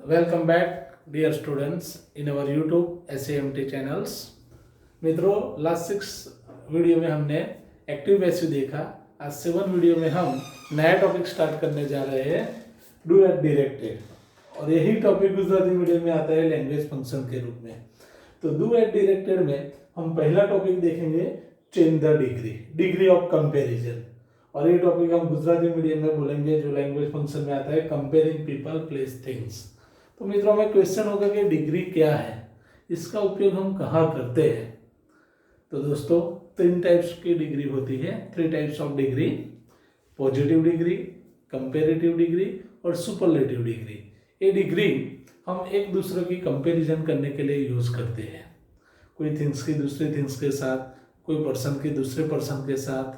Welcome back dear students in our YouTube SAMT channels. मित्रों, last 6 video में हमने active passive देखा। आज 7 वीडियो में हम नया टॉपिक स्टार्ट करने जा रहे हैं, डू एट डायरेक्टेड। और यही टॉपिक गुजराती मीडियम में आता है लैंग्वेज फंक्शन के रूप में। तो डू एट डायरेक्टेड में हम पहला टॉपिक देखेंगे, change the degree of comparison. और ये टॉपिक हम गुजराती मीडियम में बोलेंगे जो लैंग्वेज फंक्शन में आता है, कंपेयरिंग पीपल प्लेस थिंग्स। तो मित्रों में क्वेश्चन होगा कि डिग्री क्या है, इसका उपयोग हम कहाँ करते हैं। तो दोस्तों 3 टाइप्स की डिग्री होती है, 3 types of degree, positive degree, comparative degree और सुपरलेटिव डिग्री। ये डिग्री हम एक दूसरे की कंपैरिजन करने के लिए यूज करते हैं, कोई थिंग्स की दूसरे थिंग्स के साथ, कोई पर्सन की दूसरे पर्सन के साथ,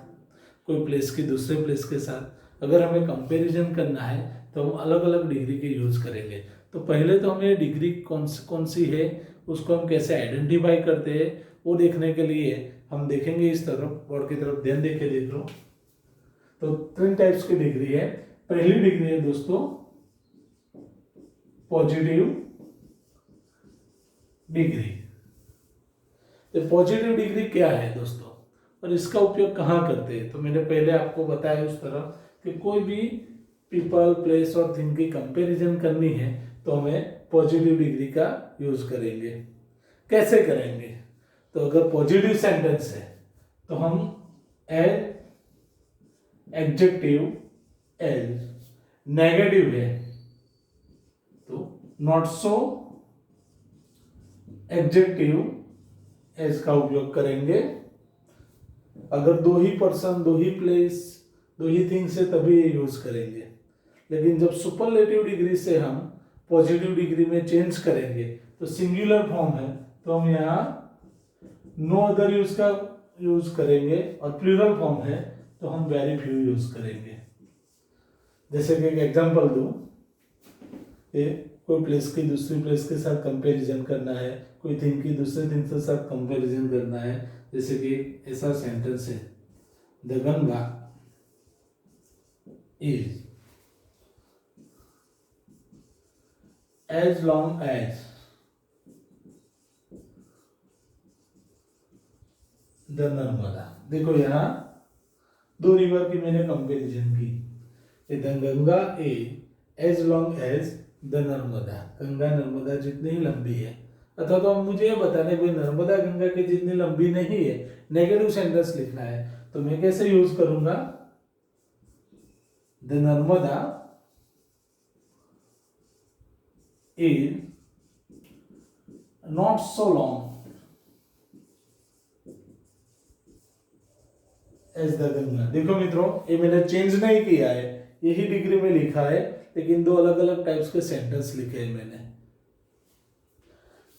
कोई प्लेस की दूसरे प्लेस के साथ। अगर हमें कंपैरिजन करना है तो हम अलग अलग डिग्री के यूज करेंगे। तो पहले तो हमें डिग्री कौन सी है, उसको हम कैसे आइडेंटिफाई करते हैं, वो देखने के लिए हम देखेंगे इस तरफ, बोर्ड की तरफ ध्यान देख लो। तो 3 टाइप्स की डिग्री है। पहली डिग्री है दोस्तों पॉजिटिव डिग्री। तो पॉजिटिव डिग्री क्या है दोस्तों, और इसका उपयोग कहाँ करते हैं। तो मैंने पहले आपको बताया उस तरह कि कोई भी पीपल प्लेस और थिंग की कंपैरिजन करनी है तो हमें पॉजिटिव डिग्री का यूज करेंगे। कैसे करेंगे, तो अगर पॉजिटिव सेंटेंस है तो हम एज एडजेक्टिव, एज नेगेटिव है तो नॉट सो एडजेक्टिव एज का उपयोग करेंगे। अगर 2 ही पर्सन, 2 ही प्लेस, 2 ही थिंग्स है तभी ये यूज करेंगे। लेकिन जब सुपरलेटिव डिग्री से हम पॉजिटिव डिग्री में चेंज करेंगे तो सिंगुलर फॉर्म है तो हम यहाँ नो अदर यूज करेंगे, और प्लूरल फॉर्म है तो हम वेरी फ्यू यूज करेंगे। जैसे कि एक एग्जांपल दूं, कोई प्लेस की दूसरी प्लेस के साथ कंपैरिजन करना है, कोई थिंग की दूसरे थिंग के साथ कंपैरिजन करना है। जैसे कि ऐसा सेंटेंस है, the Ganga is as long as the Narmada. देखो यहाँ 2 रिवर की मैंने कंपैरिजन की। The Ganga is as long as the Narmada, Ganga Narmada जितनी ही लंबी है। अथवा तो हम मुझे ये बताने कोई नर्मदा गंगा की जितनी लंबी नहीं है, नेगेटिव सेंटेंस लिखना है तो मैं कैसे यूज करूंगा, the Narmada is not so long as the Ganga. देखो मित्रों, ये मैंने चेंज नहीं किया है, यही डिग्री में लिखा है, लेकिन 2 अलग अलग टाइप्स के सेंटेंस लिखे हैं मैंने।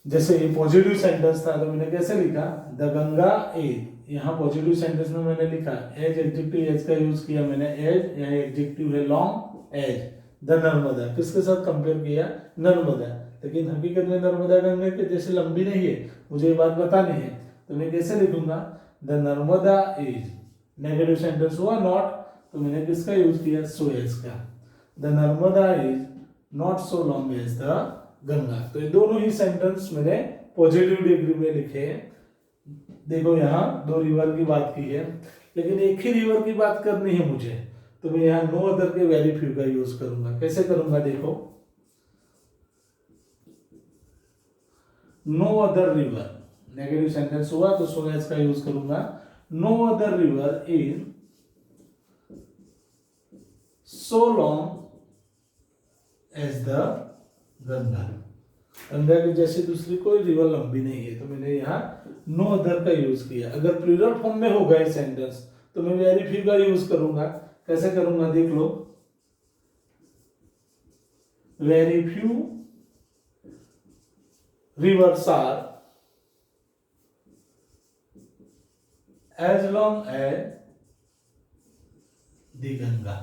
जैसे ये पॉजिटिव सेंटेंस था तो मैंने कैसे लिखा, द गंगा इज, यहाँ पॉजिटिव सेंटेंस में मैंने लिखा एज, एडजेक्टिव एज का यूज किया मैंने, एज, यहाँ एडजेक्टिव है लॉन्ग एज द नर्मदा। किसके साथ कंपेयर किया, नर्मदा। लेकिन हकीकत में नर्मदा गंगा के जैसे लंबी नहीं है, मुझे ये बात बतानी है तो मैं कैसे लिखूंगा, the Narmada is, negative sentence हुआ नॉट, तो मैंने किसका यूज किया, सो एज का। The Narmada is not so long as the Ganga. तो ये दोनों ही सेंटेंस मैंने पॉजिटिव डिग्री में लिखे हैं। देखो यहाँ 2 रिवर की बात की है, लेकिन एक ही रिवर की बात करनी है मुझे, तो मैं यहाँ नो अदर के वेरी फ्यू का यूज करूंगा। कैसे करूंगा, देखो no other river, negative sentence हुआ तो सो एज का यूज करूंगा। No other river is so long as the Ganga, Ganga की जैसे दूसरी कोई रिवर लंबी नहीं है, तो मैंने यहाँ नो अदर का यूज किया। अगर प्लूरल फॉर्म में होगा ये सेंटेंस तो मैं वेरी फ्यू का यूज करूंगा। कैसे करूंगा, देख लो, very few rivers are as long as the Ganga.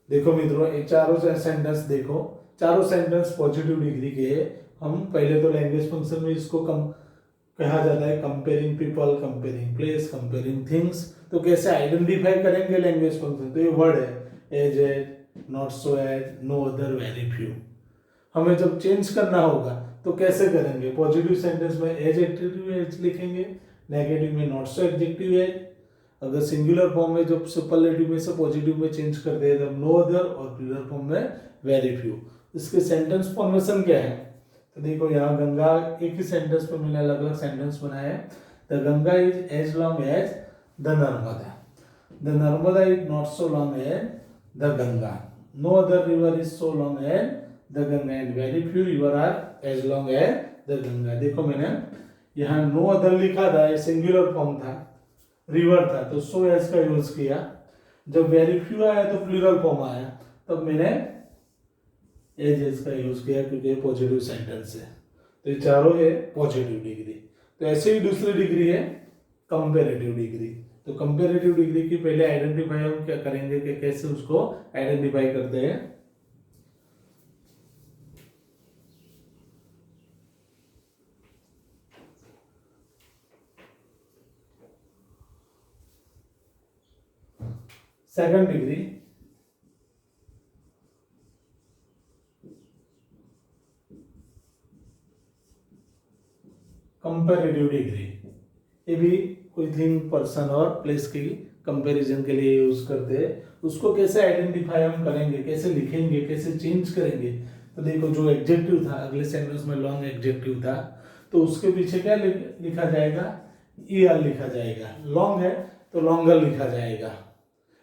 देखो मित्रों, ये चारों सेंटेंस देखो, चारों सेंटेंस पॉजिटिव डिग्री के हैं। हम पहले तो लैंग्वेज फंक्शन में इसको कहा जाता है comparing people, comparing place, comparing things. तो कैसे आइडेंटिफाई करेंगे लैंग्वेज फंक्शन, तो ये वर्ड है as, not so as, no other, very few. हमें जब चेंज करना होगा तो कैसे करेंगे? पॉजिटिव सेंटेंस में एज एडजेक्टिव एज लिखेंगे, नेगेटिव में नॉट सो एडजेक्टिव एज। अगर सिंगुलर फॉर्म में जब सुपरलेटिव में से पॉजिटिव में चेंज कर दे तब नो अदर, और प्लूरल फॉर्म में वेरी फ्यू। इसके सेंटेंस फॉर्मेशन क्या है? तो देखो यहाँ गंगा एक ही सेंटेंस पे मैंने अलग अलग सेंटेंस बनाए हैं। The Ganga is as long as the Narmada, the Narmada is not so long as the Ganga, no other river is so long as the Ganga, and very few river are as long as the Ganga. देखो मैंने यहाँ no other लिखा था, ये singular form था, river था, तो so as का यूज किया। जब वेरी फ्यू आया तो प्लूरल फॉर्म आया, तब मैंने एज का यूज किया, क्योंकि पॉजिटिव सेंटेंस है। तो ये चारों है पॉजिटिव डिग्री। तो ऐसे ही दूसरी डिग्री है कंपेरेटिव डिग्री। तो कंपेरेटिव डिग्री की पहले आइडेंटिफाई हम क्या करेंगे कि कैसे उसको आइडेंटिफाई करते हैं। सेकंड डिग्री कंपेरेटिव डिग्री, ये भी कोई थिंग, पर्सन और प्लेस की कंपैरिजन के लिए यूज करते हैं। उसको कैसे आइडेंटिफाई हम करेंगे, कैसे लिखेंगे, कैसे चेंज करेंगे? तो देखो जो एडजेक्टिव था अगले सेंटेंस में लॉन्ग एडजेक्टिव था, तो उसके पीछे क्या लिखा जाएगा? ईआर लिखा जाएगा। लॉन्ग है तो लॉन्गर लिखा जाएगा,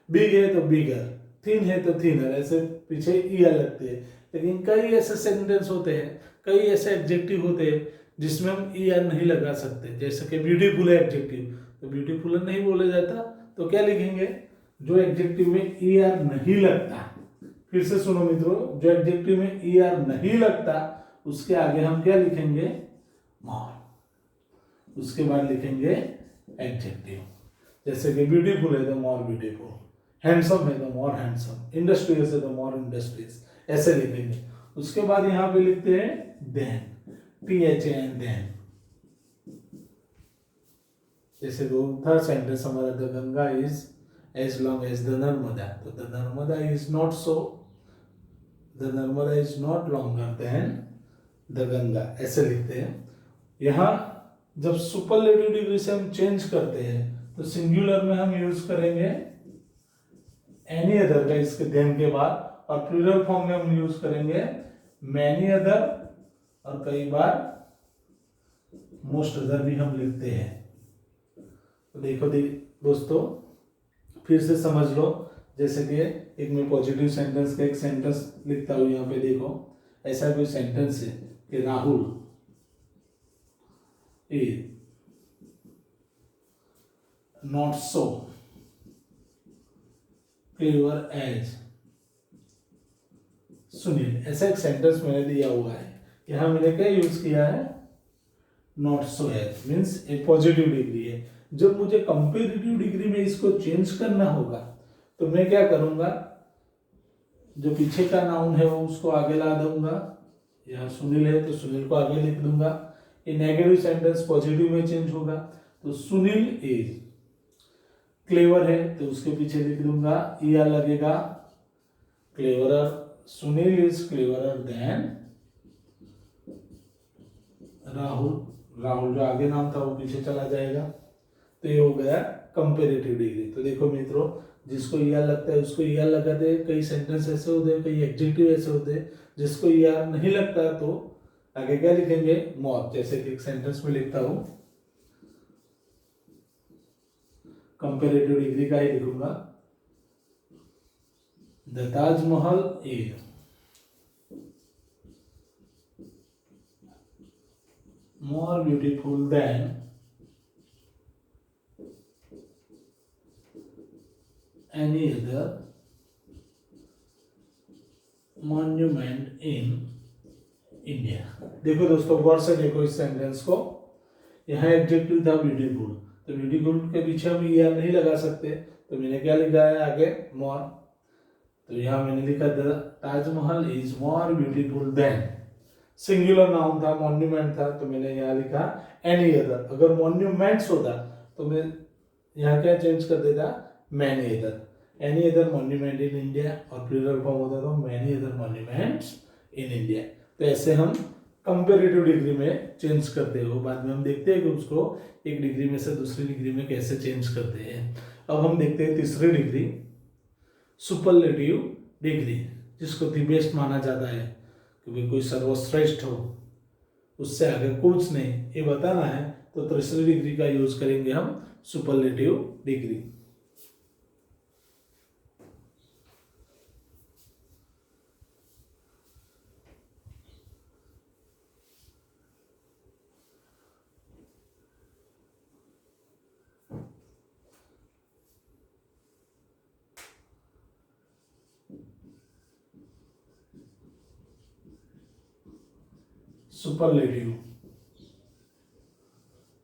बिग है तो बिगर, थिन है तो थिनर, ऐसे पीछे ईआर लगते हैं। लेकिन कई ऐसे सेंटेंस होते हैं, कई ऐसे एडजेक्टिव होते हैं जिसमें हम ईआर नहीं लगा सकते। जैसे कि ब्यूटीफुल है एडजेक्टिव, तो ब्यूटीफुल नहीं बोला जाता, तो क्या लिखेंगे? जो एडजेक्टिव में ईआर नहीं लगता, फिर से सुनो मित्रों, जो एडजेक्टिव में ईआर नहीं लगता उसके आगे हम क्या लिखेंगे? मोर। उसके बाद लिखेंगे एडजेक्टिव। जैसे कि ब्यूटीफुल है तो मोर ब्यूटीफुल, हैंडसम है तो मोर हैंडसम, इंडस्ट्रियस है तो मोर इंडस्ट्रियस, ऐसे लिखेंगे। उसके बाद यहाँ पे लिखते हैं देन, THAN देन। जैसे दो था सेंटेंस हमारा, the Ganga is as long as the Narmada, तो the Narmada is not so, the Narmada is not longer than the Ganga, ऐसे लिखते हैं। यहाँ जब सुपरलेटिव डिग्री से हम चेंज करते हैं तो सिंगुलर में हम यूज करेंगे एनी अदर का इसके देन के बाद, और प्लूरल फॉर्म में हम यूज करेंगे मैनी अदर, और कई बार मोस्ट अदर भी हम लिखते हैं। तो देखो दोस्तों, फिर से समझ लो। जैसे कि एक मैं पॉजिटिव सेंटेंस का एक सेंटेंस लिखता हूं, यहाँ पे देखो ऐसा कोई सेंटेंस है कि Rahul is not so clever as Sunil, ऐसा एक सेंटेंस मैंने दिया हुआ है। यहां मैंने क्या यूज किया है? नॉट सो एज, मीन्स एक पॉजिटिव डिग्री है। जब मुझे कंपेरेटिव डिग्री में इसको चेंज करना होगा तो मैं क्या करूंगा? जो पीछे का नाउन है वो उसको आगे ला दूंगा। यहाँ सुनील है तो सुनील को आगे लिख दूंगा। ये नेगेटिव सेंटेंस पॉजिटिव में चेंज होगा, तो सुनील इज क्लेवर है तो उसके पीछे लिख दूंगा, ईआर लगेगा, cleverer, Sunil is cleverer than Rahul, Rahul जो आगे नाम था वो पीछे चला जाएगा। तो ये हो गया कंपेरेटिव डिग्री। तो देखो मित्रों, जिसको ईआर लगता है उसको ईआर लगाते हैं। कई सेंटेंस ऐसे होते हैं, कई एडजेक्टिव ऐसे होते हैं जिसको ईआर नहीं लगता तो आगे क्या लिखेंगे? मोर। जैसे कि एक सेंटेंस में लिखता हूं, कंपेरेटिव डिग्री का ही लिखूंगा, the Taj Mahal is more beautiful than any other monument in India। देखो दोस्तों, गौर से देखो इस सेंटेंस को। यहाँ एडजेक्टिव था ब्यूटीफुल, तो ब्यूटीफुल के पीछे हम ईआर नहीं लगा सकते, तो मैंने क्या लिखा है आगे? मोर। तो यहाँ मैंने लिखा the Taj Mahal is more beautiful then, singular noun था, मॉन्यूमेंट था, तो मैंने यहाँ लिखा एनी अदर। अगर मॉन्यूमेंट्स होता तो मैं यहाँ क्या चेंज कर देता? Many other, any other monument in India, और प्लूरल फॉर्म होता तो मैनी अदर मॉन्यूमेंट्स इन इंडिया। तो ऐसे हम कंपेरेटिव डिग्री में चेंज करते हैं। वो बाद में हम देखते हैं कि उसको एक डिग्री में से दूसरी डिग्री में कैसे चेंज करते हैं। अब हम देखते हैं तीसरी डिग्री, सुपरलेटिव डिग्री, जिसको दी बेस्ट माना जाता है, क्योंकि कोई सर्वश्रेष्ठ हो, उससे आगे कुछ नहीं, ये बताना है, तो तीसरी डिग्री का यूज करेंगे हम, सुपरलेटिव डिग्री। सुपरलेटिव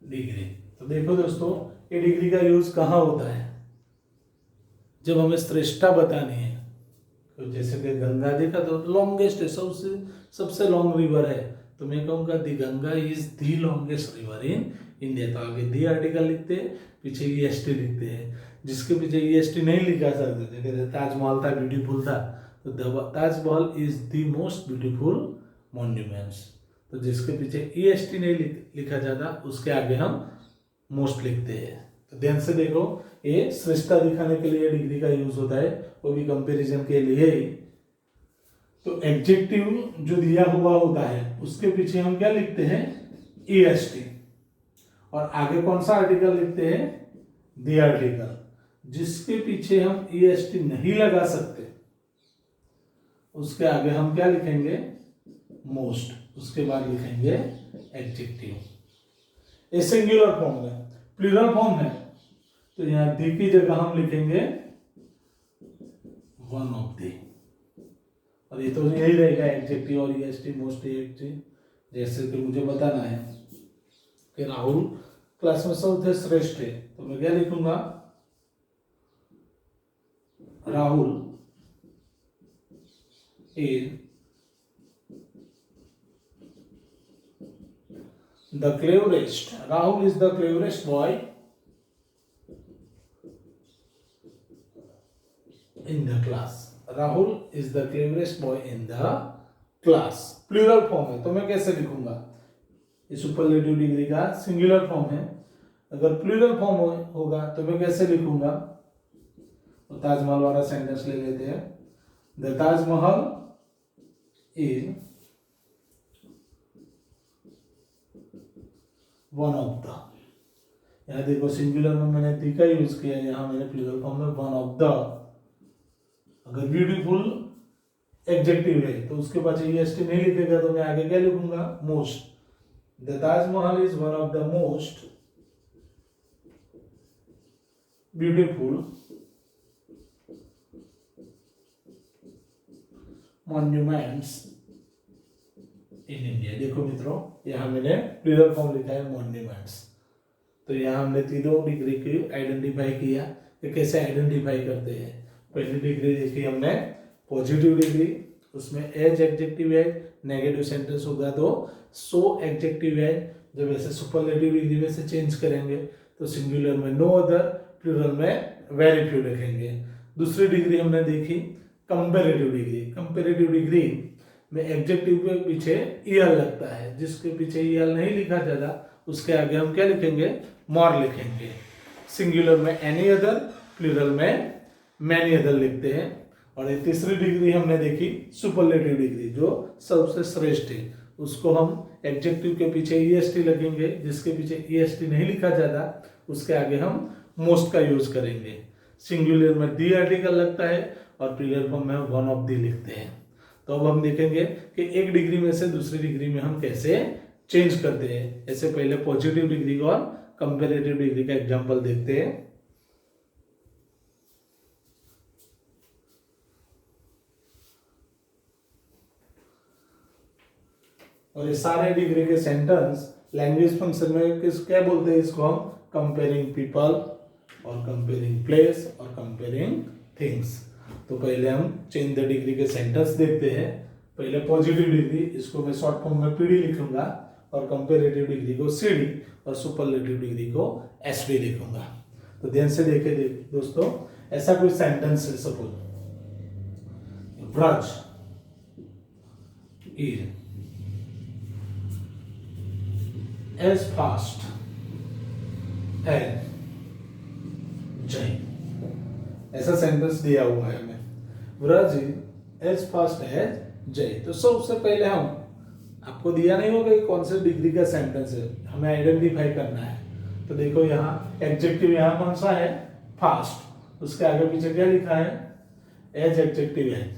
डिग्री, तो देखो दोस्तों, ये डिग्री का यूज कहाँ होता है? जब हमें श्रेष्ठता बतानी है, तो जैसे कि गंगा देखा तो लॉन्गेस्ट है, सबसे लॉन्ग रिवर है, तो मैं कहूँगा the Ganga is the longest river in India. तो आगे दी आर्टिकल लिखते हैं, पीछे ईएसटी लिखते हैं। जिसके पीछे ईएसटी नहीं लिखा सकते, जैसे ताजमहल था, ब्यूटीफुल था, तो Taj Mahal is the most beautiful monuments. तो जिसके पीछे ईएसटी नहीं लिखा जाता, उसके आगे हम मोस्ट लिखते हैं। तो ध्यान से देखो, ये श्रेष्ठता दिखाने के लिए डिग्री का यूज होता है, वो भी कंपैरिजन के लिए ही। तो एडजेक्टिव जो दिया हुआ होता है, उसके पीछे हम क्या लिखते हैं? ईएसटी। और आगे कौन सा आर्टिकल लिखते हैं? दी आर्टिकल। जिसके पीछे हम ईएसटी नहीं लगा सकते, उसके आगे हम क्या लिखेंगे? मोस्ट। उसके बाद लिखेंगे एडजेक्टिव। ये सिंगुलर फॉर्म है। प्लूरल फॉर्म है, तो यहां दी की जगह हम लिखेंगे वन ऑफ दी। और ये तो यही रहेगा, एडजेक्टिव और ईएसटी, मोस्ट, एडजेक्टिव। जैसे कि मुझे बताना है कि राहुल क्लास में सबसे श्रेष्ठ है, तो मैं क्या लिखूंगा? Rahul is the cleverest. Rahul is the cleverest boy in the class. Rahul is the cleverest boy in the class. Plural form है, तो मैं कैसे लिखूंगा? ये सुपरलेटिव डिग्री का सिंगुलर फॉर्म है। अगर प्लूरल फॉर्म होगा तो मैं कैसे लिखूंगा? तो ताजमहल वाला सेंटेंस ले लेते हैं। The Taj Mahal is one of the. यहाँ देखो, सिंगुलर में मैंने दी का यूज किया, यहाँ मैंने प्लूरल फॉर्म में वन ऑफ द। अगर ब्यूटीफुल एडजेक्टिव है तो उसके बाद ईएसटी नहीं लिखेगा, तो मैं आगे क्या लिखूंगा? Most. The Taj Mahal is one of the most beautiful monuments in India. देखो मित्रों, यहाँ मैंने प्लूरल फॉर्म लिखा है मॉन्यूमेंट्स। तो यहाँ हमने तीनों डिग्री की आइडेंटिफाई किया कि कैसे आइडेंटिफाई करते हैं। पहली डिग्री देखी हमने पॉजिटिव डिग्री, उसमें एज एडजेक्टिव है, नेगेटिव सेंटेंस होगा तो सो एडजेक्टिव है। जब ऐसे सुपरलेटिव डिग्री में से चेंज करेंगे तो सिंगुलर में नो अदर, प्लूरल में वेरी फ्यू लिखेंगे। दूसरी डिग्री हमने देखी कंपैरेटिव डिग्री। कंपैरेटिव डिग्री में एडजेक्टिव के पीछे ईएल लगता है, जिसके पीछे ईएल नहीं लिखा जाता उसके आगे हम क्या लिखेंगे? मोर लिखेंगे। सिंगुलर में एनी अदर, प्लूरल में मैनी अदर लिखते हैं। और ये तीसरी डिग्री हमने देखी सुपरलेटिव डिग्री, जो सबसे श्रेष्ठ है, उसको हम एडजेक्टिव के पीछे ईएसटी लगेंगे, जिसके पीछे ईएसटी नहीं लिखा जाता उसके आगे हम मोस्ट का यूज करेंगे। सिंगुलर में दी आर्टिकल लगता है और प्लूरल फॉर्म में वन ऑफ दी लिखते हैं। तो अब हम देखेंगे कि एक डिग्री में से दूसरी डिग्री में हम कैसे चेंज करते हैं। ऐसे पहले पॉजिटिव डिग्री और कंपैरेटिव डिग्री का एग्जांपल देखते हैं। और ये सारे डिग्री के सेंटेंस लैंग्वेज फंक्शन में क्या बोलते हैं? इसको हम कंपेयरिंग पीपल और कंपेयरिंग प्लेस और कंपेयरिंग थिंग्स। तो पहले हम चेंज द डिग्री के सेंटेंस देखते हैं। पहले पॉजिटिव डिग्री, इसको मैं शॉर्ट फॉर्म में पीडी लिखूंगा, और कंपैरेटिव डिग्री को सीडी और सुपरलेटिव डिग्री को एसडी लिखूंगा। तो ध्यान से देखे दोस्तों, ऐसा कोई सेंटेंस है, suppose Braj is as fast as Jay. ऐसा सेंटेंस दिया हुआ है हमें, ब्राजील एज फास्ट एज जय। तो सबसे पहले हम, आपको दिया नहीं होगा कि कौन से डिग्री का सेंटेंस है, हमें आइडेंटिफाई करना है। तो देखो यहाँ एडजेक्टिव यहाँ कौन सा है, फास्ट, उसके आगे पीछे क्या लिखा है, एज एडजेक्टिव है,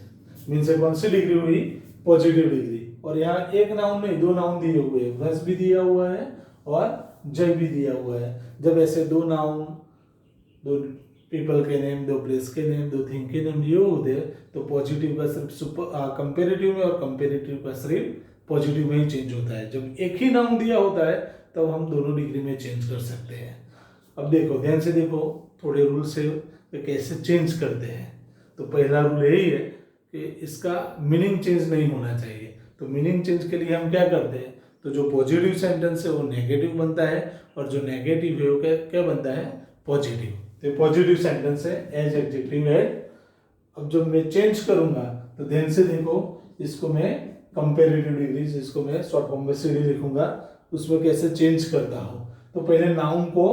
मीन से कौन सी डिग्री हुई, पॉजिटिव डिग्री। और यहाँ एक नाउन नहीं, दो नाउन दिए हुए हैं, ब्रश भी दिया हुआ है और जय भी दिया हुआ है। जब ऐसे दो नाउन, दो पीपल के नेम, दो प्लेस के नेम, दो थिंग के नेम दिए होते हैं, तो पॉजिटिव का सिर्फ कंपेरेटिव में और कंपेरेटिव का सिर्फ पॉजिटिव में ही चेंज होता है। जब एक ही नाउन दिया होता है तब तो हम दोनों डिग्री में चेंज कर सकते हैं। अब देखो, ध्यान से देखो, थोड़े रूल से कैसे चेंज करते हैं। तो पहला रूल यही है कि इसका मीनिंग चेंज नहीं होना चाहिए। तो मीनिंग चेंज के लिए हम क्या करते हैं, तो जो पॉजिटिव सेंटेंस है वो नेगेटिव बनता है और जो नेगेटिव है वो क्या बनता है, पॉजिटिव। तो पॉजिटिव सेंटेंस है एज एडजेक्टिव है। अब जब मैं चेंज करूंगा तो ध्यान से देखो, इसको मैं कंपेरेटिव डिग्री, इसको मैं शॉर्ट फॉर्म में सीडी लिखूंगा, उसमें कैसे चेंज करता हूं। तो पहले नाउन को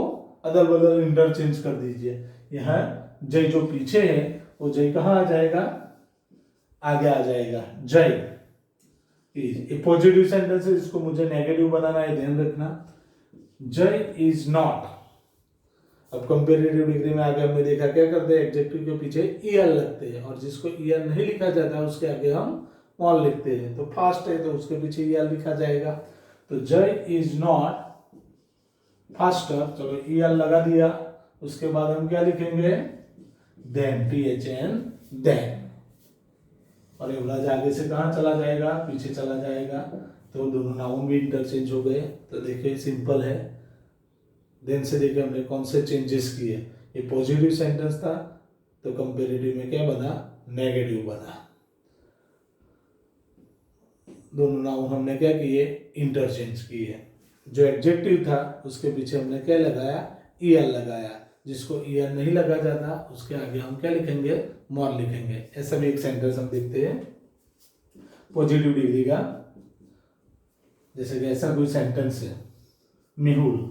अदल बदल इंटरचेंज कर दीजिए। यहाँ जय जो पीछे है वो जय कहाँ आ जाएगा, आगे आ जाएगा, जय। ये पॉजिटिव सेंटेंस है, इसको मुझे नेगेटिव बनाना है, ध्यान रखना। जय इज नॉट। अब कंपेरेटिव डिग्री में आगे हमने देखा क्या करते हैं, एडजेक्टिव के पीछे ईआर लगते हैं, और जिसको ईआर नहीं लिखा जाता उसके आगे हम मॉल लिखते हैं। तो फास्ट है तो उसके पीछे ईआर लिखा जाएगा। तो जय इज नॉट फास्टर, चलो ईआर लगा दिया। उसके बाद हम क्या लिखेंगे, देन, THN, देन। और एवरेज आगे से कहाँ चला जाएगा, पीछे चला जाएगा। तो दोनों नाउन भी इंटरचेंज हो गए। तो देखिए सिंपल है। देन से देखिए हमने कौन से चेंजेस किए। ये पॉजिटिव सेंटेंस था तो कंपेरेटिव में क्या बना, नेगेटिव बना। दोनों नाउन हमने क्या किए, इंटरचेंज किए। जो एडजेक्टिव था उसके पीछे हमने क्या लगाया, ईआर लगाया। जिसको ईआर नहीं लगा जाता उसके आगे हम क्या लिखेंगे, मोर लिखेंगे। ऐसा भी एक सेंटेंस हम देखते हैं पॉजिटिव डिग्री का। जैसे कि ऐसा कोई सेंटेंस है, Mehul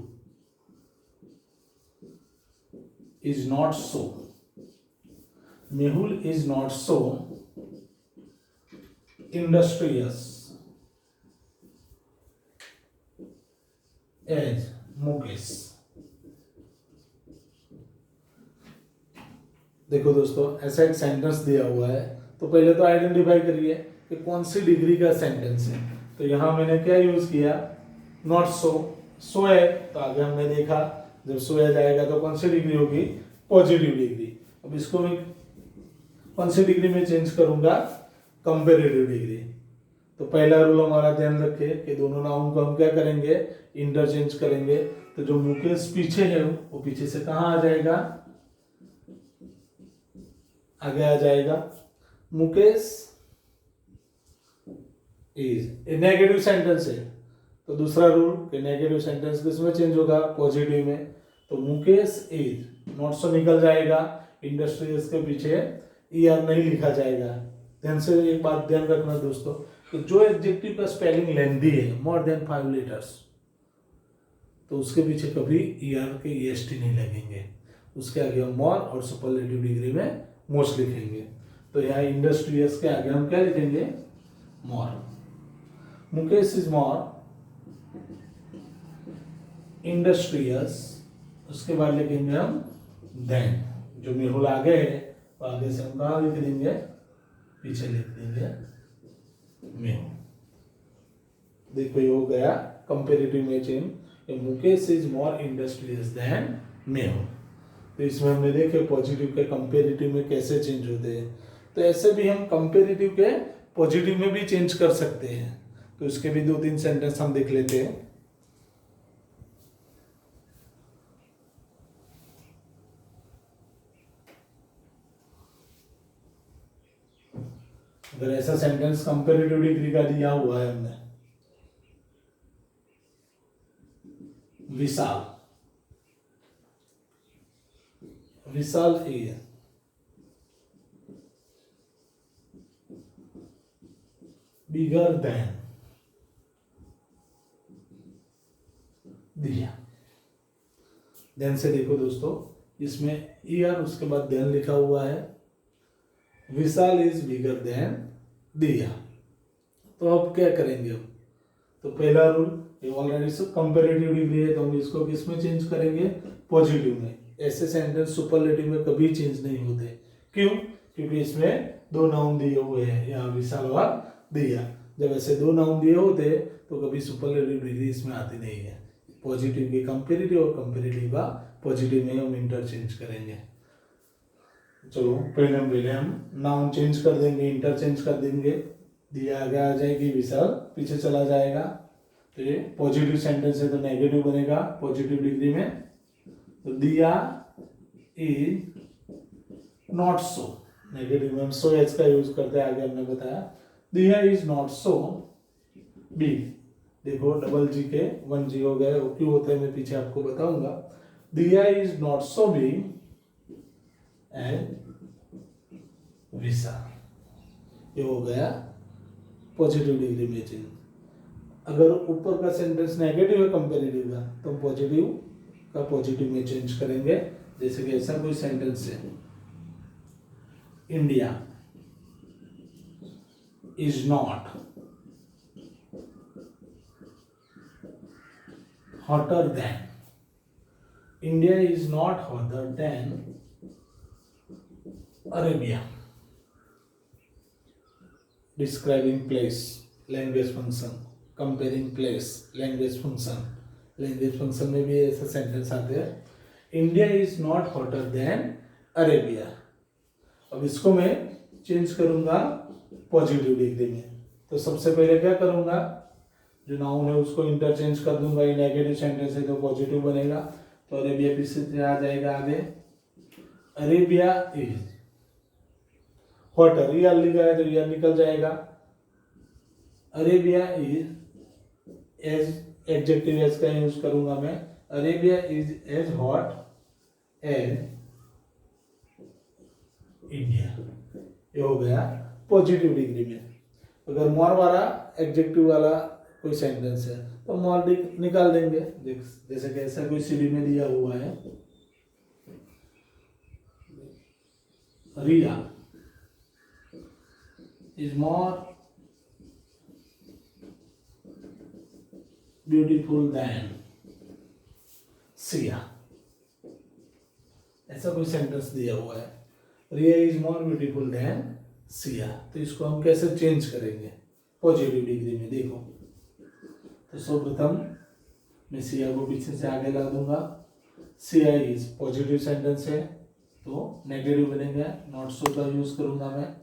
is not so, Mehul is not so industrious as Mukesh। देखो दोस्तों, ऐसा एक सेंटेंस दिया हुआ है, तो पहले तो आइडेंटिफाई करिए कि कौन सी डिग्री का सेंटेंस है। तो यहां मैंने क्या यूज किया, नॉट सो। सो है तो आगे हमने देखा जब सोया जाएगा तो कौन सी डिग्री होगी, पॉजिटिव डिग्री। अब इसको मैं कौन सी डिग्री में चेंज करूंगा, कंपेरेटिव डिग्री। तो पहला रूल हमारा ध्यान रखे कि दोनों नाउन को हम क्या करेंगे, इंटरचेंज करेंगे। तो जो मुकेश पीछे है वो पीछे से कहाँ आ जाएगा, आगे आ जाएगा। Mukesh is a negative sentence है, तो दूसरा रूल कि नेगेटिव सेंटेंस किसमें चेंज होगा, पॉजिटिव में। तो मुकेश इज, नॉट सो निकल जाएगा, इंडस्ट्रियस के पीछे ईआर नहीं लिखा जाएगा। ध्यान से एक बात ध्यान रखना दोस्तों, कि जो एडजेक्टिव का स्पेलिंग लेंथी है, मोर देन 5 लेटर्स, तो उसके पीछे कभी ईआर के EST नहीं लगेंगे। उसके आगे हम मोर और सुपरलेटिव डिग्री में मोस्ट लिखेंगे। तो यहाँ इंडस्ट्रियस के आगे हम क्या लिखेंगे, मोर। मुकेश इज मोर इंडस्ट्रियस, उसके बाद लिखेंगे हम देन। जो मेहुल आगे है तो आगे से हम कहाँ लिख देंगे, पीछे लिख देंगे मेहुल। देखो ये हो गया comparative matching. Mukesh is more industrious than Mehul. तो इसमें हमने देखे पॉजिटिव के कंपेरेटिव में कैसे चेंज होते हैं। तो ऐसे भी हम कंपेरेटिव के पॉजिटिव में भी चेंज कर सकते हैं। तो इसके भी 2-3 सेंटेंस हम देख लेते हैं। अगर ऐसा सेंटेंस कंपेरेटिव डिग्री का दिया हुआ है हमने, विशाल, विशाल इज बिगर देन ध्यान से देखो दोस्तों, इसमें ईयर उसके बाद देन लिखा हुआ है। विशाल इज बिगर देन दिया। तो अब क्या करेंगे? अब तो पहला रूल, ये ऑलरेडी सब कंपेरेटिव डिग्री है, तो हम इसको किस में चेंज करेंगे? पॉजिटिव में। ऐसे सेंटेंस सुपरलेटिव में कभी चेंज नहीं होते। क्यों? क्योंकि इसमें दो नाउन दिए हुए हैं, यहाँ विशाल और दिया। जब ऐसे दो नाउन दिए होते तो कभी सुपरलेटिव डिग्री इसमें आती नहीं है। पॉजिटिव की कंपेरेटिव और कंपेरेटिव का पॉजिटिव में हम इंटरचेंज करेंगे। चलो पहले हम नाउन चेंज कर देंगे, इंटरचेंज कर देंगे। दिया आगे आ जाएगी, विशाल पीछे चला जाएगा। तो ये पॉजिटिव सेंटेंस है तो नेगेटिव बनेगा पॉजिटिव डिग्री में। तो दिया इज नॉट सो, नेगेटिव में हम सो एच का यूज करते हैं, आगे हमने बताया। दिया इज नॉट सो बिग। देखो डबल जी के 1 जी हो गए, वो क्यों होते हैं मैं पीछे आपको बताऊंगा। Diya is not so big and Vishal, ये हो गया पॉजिटिव डिग्री में चेंज। अगर ऊपर का सेंटेंस नेगेटिव है कंपेरेटिव का, तो हम पॉजिटिव का पॉजिटिव में चेंज करेंगे। जैसे कि ऐसा कोई सेंटेंस है, India is not hotter then, India is not hotter then Arabia. Describing place, language function, comparing place, language function. Language function में भी ऐसे सेंटेंस आते हैं। India is not hotter then Arabia. अब इसको मैं चेंज करूंगा पॉजिटिव डिग्री में। तो सबसे पहले क्या करूंगा, जो नाउन है उसको इंटरचेंज कर दूंगा। ये नेगेटिव सेंटेंस है तो पॉजिटिव बनेगा। तो अरेबिया पीछे आ जाएगा आगे। अरेबिया इज हॉटर, ईयर लिखा है तो ईयर निकल जाएगा। Arabia is as adjective as का यूज करूंगा मैं। Arabia is as hot as India. ये हो गया पॉजिटिव डिग्री में। अगर मोर वाला एडजेक्टिव वाला कोई सेंटेंस है तो मोर निकाल देंगे। जैसे कि ऐसा कोई सीडी में दिया हुआ है, रिया is more beautiful than Sia। ऐसा कोई सेंटेंस दिया हुआ है, Riya is more beautiful than Siya. तो इसको हम कैसे चेंज करेंगे पॉजिटिव डिग्री में? देखो, तो सर्वप्रथम मैं सिया को पीछे से आगे ला दूंगा। सिया इज पॉजिटिव सेंटेंस है तो नेगेटिव बनेगा, नॉट सो का यूज करूंगा मैं।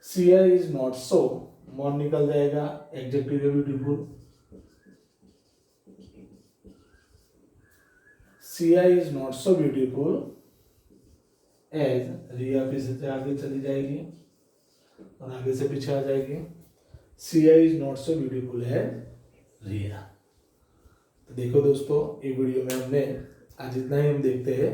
Siya is not so, more निकल जाएगा, एडजेक्टिव है beautiful. Siya is not so beautiful as, Riya पीछे से आगे चली जाएगी और आगे से पीछे आ जाएगी। Siya is not so beautiful as Riya. तो देखो दोस्तों, ये वीडियो में हमने आज इतना ही हम देखते हैं।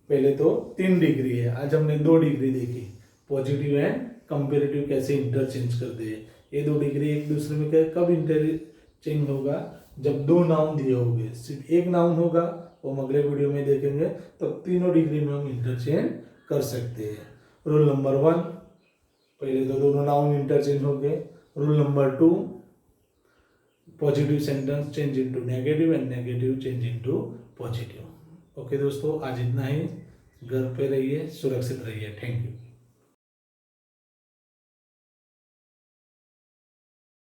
पहले तो 3 डिग्री है, आज हमने 2 डिग्री देखी, पॉजिटिव एंड कंपेरेटिव कैसे इंटरचेंज करते हैं। ये 2 डिग्री एक दूसरे में कब इंटरचेंज होगा? जब 2 नाउन दिए होंगे। सिर्फ एक नाउन होगा वो हम अगले वीडियो में देखेंगे, तो तीनों डिग्री में हम इंटरचेंज कर सकते हैं। रूल नंबर 1, पहले तो दोनों नाउन इंटरचेंज होंगे। Rule number 2, positive sentence change into negative and negative change into positive. Okay दोस्तों, आज इतना ही। घर पे रहिए, सुरक्षित रहिए। Thank you.